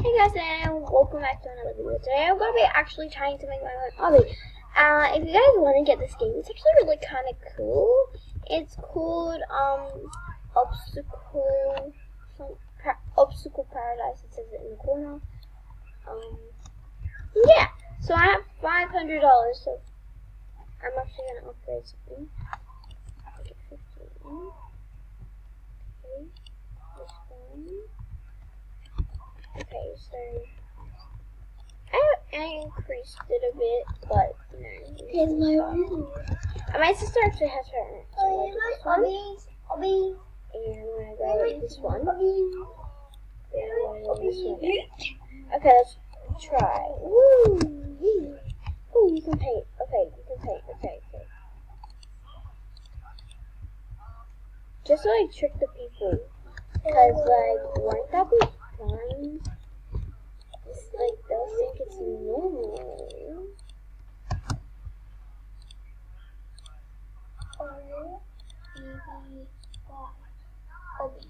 Hey guys, and welcome back to another video. Today I'm going to be actually trying to make my own obby. If you guys want to get this game, it's actually really kind of cool. It's called Obstacle Paradise. It says it in the corner. Yeah. So I have $500. So I'm actually going to upgrade something. I'll get 15. Okay. This one. Okay, so I increased it a bit, but no. My sister actually has her own. So Obby. And I'm gonna go with this one. And this one. Okay, let's try. Woo! Oh, you can paint. Okay, you can paint. Okay. Just so I trick the people, cause won't that be fun? They'll think it's normal. Obby.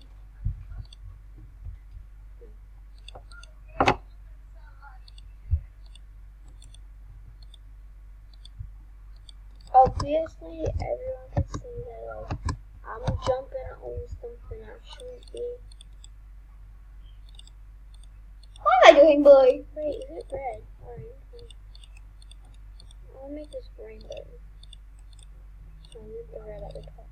Obviously, everyone can see that I'm jumping on something I shouldn't be. What am I doing, boy? Wait, is it red? Alright. I'll make this rainbow. So I'll make the red at the top.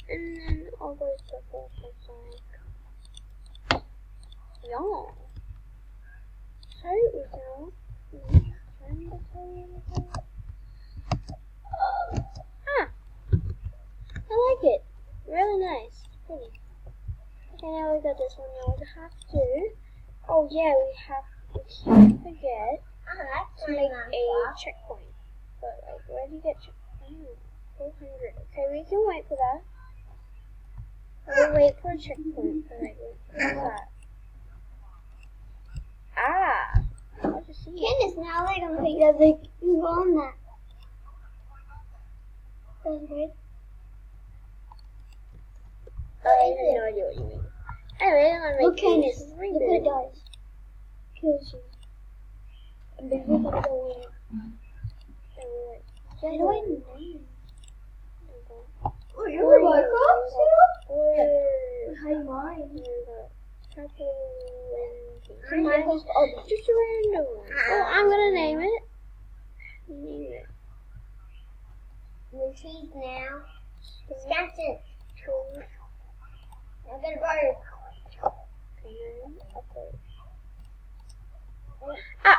And then all those purple things like, y'all. Sorry, y'all. Trying to tell you anything. I like it. Really nice. Pretty. Okay, now we got this one. Now we have to. Oh yeah, we can't forget to make a checkpoint. But where do you get checkpoint? 400. Okay, we can wait for that. We'll wait for a checkpoint. Alright, what's that? I'll just see. Candace, now they're gonna make that big. You go on that. That's good. I have no idea what you mean. Anyway, I'm gonna make Look, Candace. this Look what it does. Kills you. And then we're gonna go in. How do I name? Oh, you're Minecraft still? Hi, mine. Just a random one. Oh, I'm gonna name it. Name it. New trees now. Wisconsin. I'm gonna burn. Ow!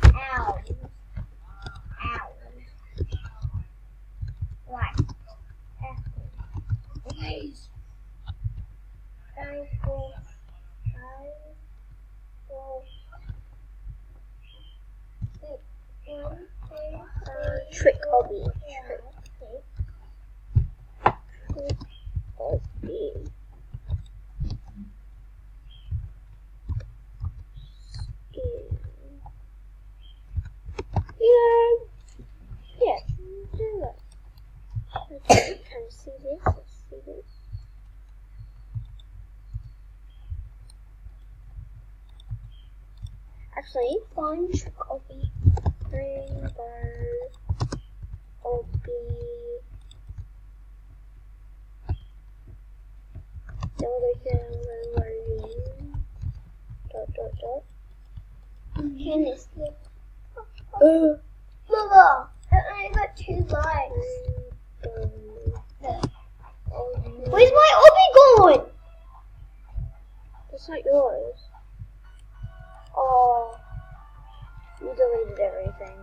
Ow. Ow. What? Please. 5, 4, 6, 1, 2, 3. Trick Obby. Yeah, do that. Let's kind of see this. Let's see this. Actually, fun trick Obby. Rainbow Obby. Then we're going to marine. ... Candace, look. Mama, I got 2 lives. Where's my Obby going? That's not yours. Oh, you deleted everything.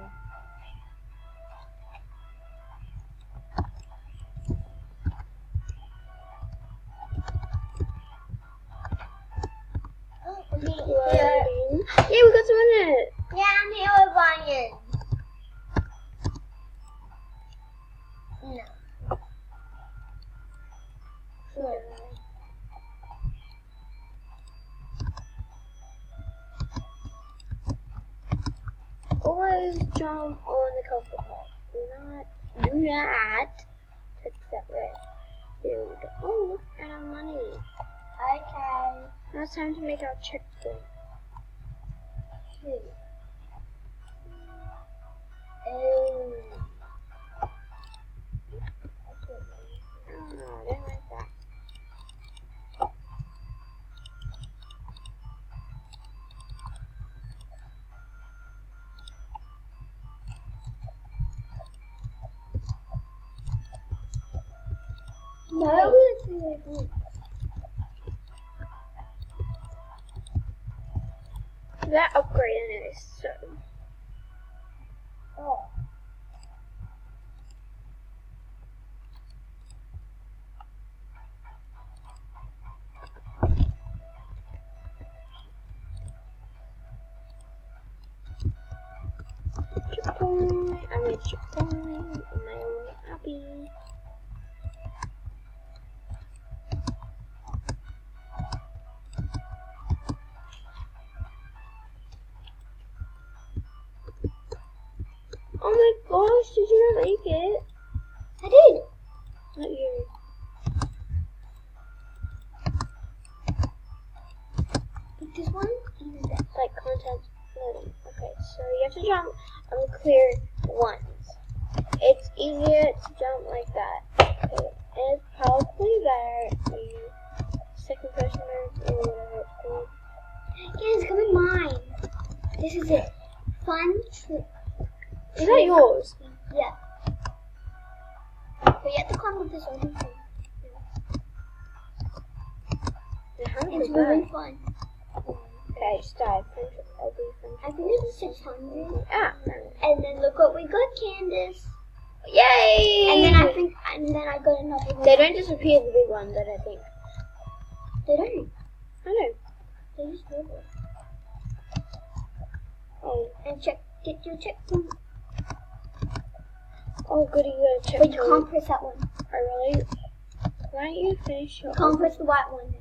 Loading. Yeah, we got some in it. Yeah, I'm here with Ryan. No. Sure. Always jump on the cover part. Do not touch that red. There we go. Oh, look at our money. Okay. Now it's time to make our checkpoint. Oh. Oh, I didn't like that. No. That upgrade anyway, so. Oh. Checkpoint. I made checkpoint in my own Obby. Oh my gosh, did you not make it? I did. Not you. Pick this one and then that. Like content loading. Okay, so you have to jump on the clear ones. It's easier to jump like that. Okay, and it's probably better you second person mode or whatever it's called. Yeah, it's gonna be mine. This is it. Fun trip. Is that yours? Yeah. But you have to climb with this one. It's really fun. Okay, just dive. I think it's 600. Ah. And then look what we got, Candace. Yay! And then I got another one. They don't disappear, the big ones, I don't think. They don't. I know. They just live it. Oh. And get your checkpoint. Oh, goody, you gotta check. But you can't press that one. I really. Why don't you finish your. You can't press the white one.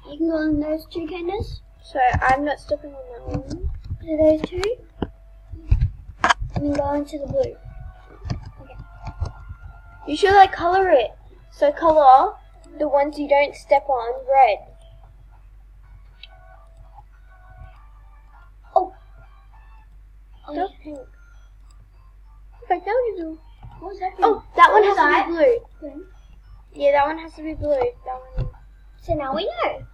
You can go on those two, Candace. So I'm not stepping on that one. To those two. And then go into the blue. Okay. You should like color it. So color the ones you don't step on red. Oh. That's pink. Okay, now you do. What was that? Oh, that one has that? to be blue. Green. Yeah, that one has to be blue. That one. So now we know.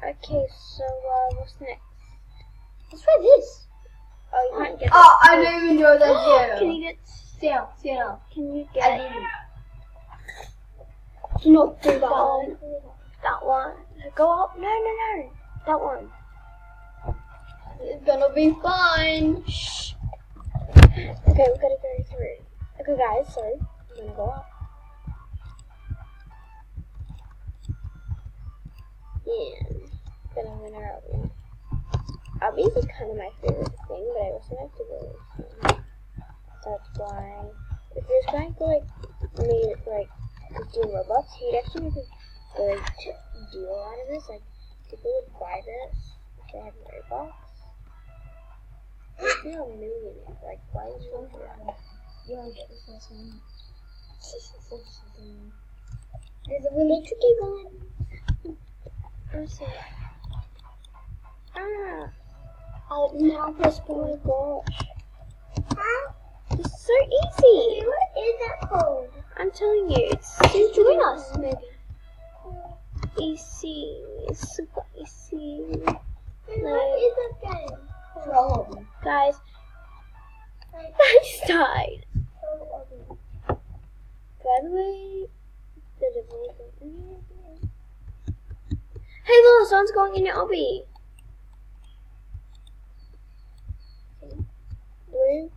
Okay, so what's next? Let's try this. Oh, you can't get. Oh, I don't even know that Can too. you get? Sit down. Can you I get? didn't. Do not do that one. one. That one. Go up. No. That one. It's gonna be fun. Shh. Okay, we gotta go through. Okay, guys, so I'm gonna go up. Yeah. Gonna win our Obby. Obby is kind of my favorite thing, but I also like to go with him. That's why. If this guy like made like doing Roblox, he'd actually make a good deal out of this. Like people would buy this if they had Roblox. It's not a million. Like why is it like that? You wanna get this last one? There's a really tricky one. Let's see. Ah. Now press Oh my blue. gosh. Huh? This is so easy. What is that called? I'm telling you, it's Can you super join us, maybe? easy. It's super easy. What is that game? For all of them. Guys, I just died. By the way, the developer. Hey, Lola, someone's going in your Obby. Blue.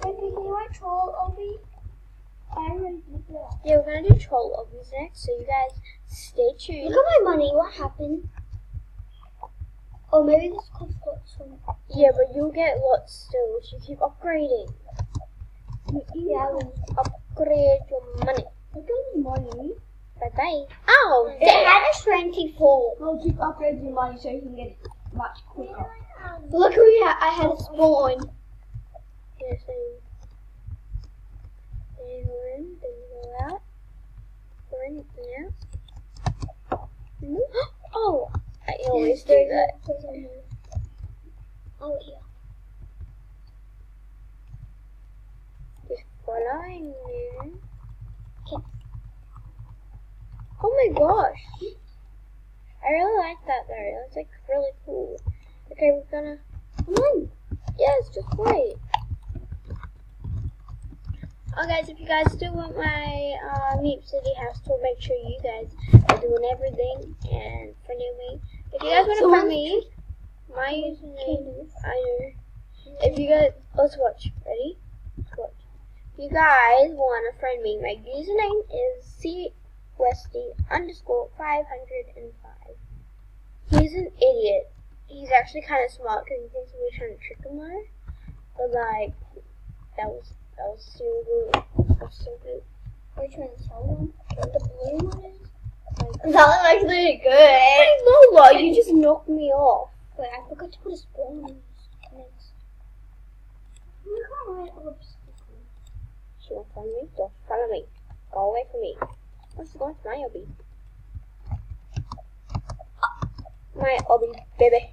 Baby, can you write troll, Obby? I already did. Yeah, we're gonna do troll obbies next, so you guys stay tuned. Look at my money. What happened? Oh, maybe this cost got some. Yeah, but you'll get lots still if you keep upgrading. Yeah, I will. Upgrade your money. I got money. Bye bye. Oh, It had a 24. I'll keep upgrading money so you can get it much quicker. Look, I had a spawn. Yeah, same. Then you go in, then you go out. Go in, then out. Oh, I always do that. Oh, yeah. Just following me. Oh my gosh. I really like that though. That's like really cool. Okay, we're gonna. Come on. Yes, just wait. Oh guys, if you guys still want my Meep City house tour, make sure you guys are doing everything and friending me. If you guys want to friend me, my username is, I know. If you guys, let's watch. Ready? Let's watch. If you guys want to friend me, my username is CWesty_505. He's an idiot. He's actually kind of smart because he thinks we're trying to trick him on it. But like, that was so good. That was so good. Are you trying to tell them what the blue one is? Like, That looks actually good. hey Lola, you just knocked me off. Wait, I forgot to put a spawn on next. You can't write obstacle. She won't follow me. Don't follow me. Go away from me. What's going to my Obby? My Obby, baby.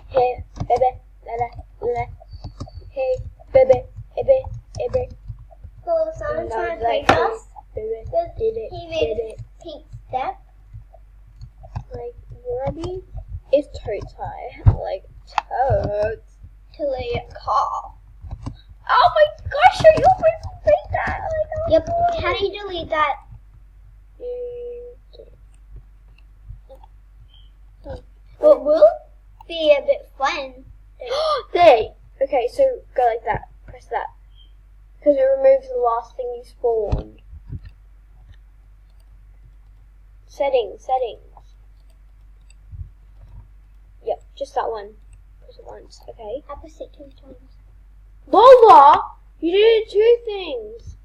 Hey, baby. La la la. Hey, baby. Baby. Baby. So someone's trying to Like, take us. baby. Because Did it. he made Did a it. pink step. Like, your Obby is totes high. Like, totes. To lay a car. Oh my gosh, are you going to read that? Like, oh Yep. boy. How do you delete that? What will be a bit fun. There. Okay, so go like that. Press that. Because it removes the last thing you spawned. Settings. Yep, just that one. Press it once, okay. I pressed it 2 times. Lola! You did 2 things.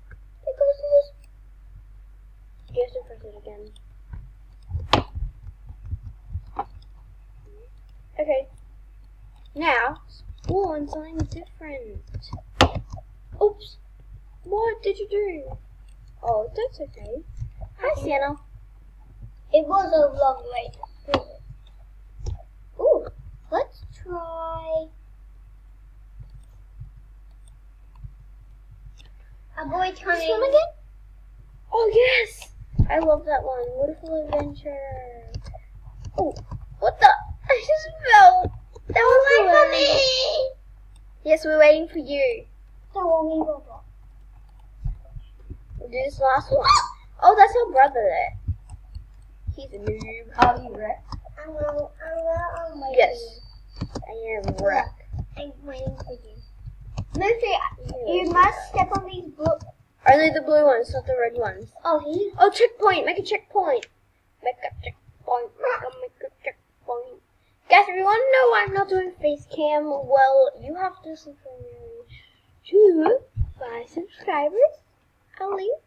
Because it was. You have to press it again. Okay. Now, spawn something different. Oops. What did you do? Oh, that's okay. Hi, Sienna. It was a long way. Ooh, let's try. A boy coming. This one again? Oh, yes! I love that one. Wonderful Adventure. Oh, what the? I just fell. That was Wait for me. me. Yes, we're waiting for you. That won't be Roblox. We'll do this last one. Oh, that's our brother there. He's a noob. Are you ready? I'm waiting. Yes. I am wreck. I'm waiting for you. Lucy, you must step on these books. Only the blue ones, not the red ones. Oh, he. Oh, checkpoint. Make a checkpoint. Make a checkpoint. Make a checkpoint. Guys, if you want to know why I'm not doing face cam, well, you have to subscribe to 5 subscribers, at least.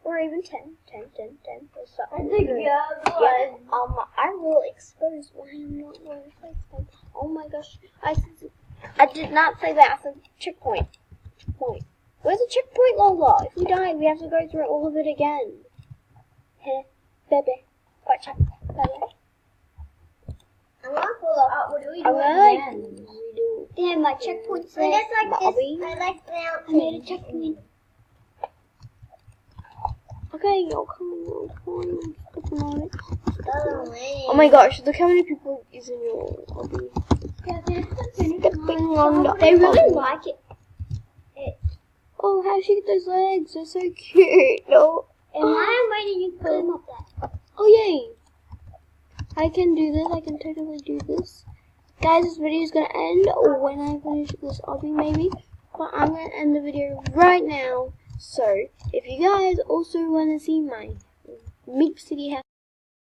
Or even 10. Or something. I think Yeah, I will expose why I'm not doing face cam. Oh my gosh. I did not say that. I said checkpoint. Checkpoint. Where's the checkpoint, Lola? If we die, we have to go through all of it again. Heh, baby. Watch out, baby. I'm gonna pull up. What do we do I'm gonna like redo. Damn, my checkpoint's Like there. my Obby. I like that. I made a checkpoint. Okay, you're coming. Stepping on it. Oh Oh my gosh, look how many people is in your Obby. Stepping on the They really Obby. like it. Oh, how she get those legs? They're so cute. No. And why am I waiting you put them up there? Oh yay! I can do this. I can totally do this. Guys, this video is gonna end when I finish this Obby, maybe. But I'm gonna end the video right now. So, if you guys also want to see my Meep City house,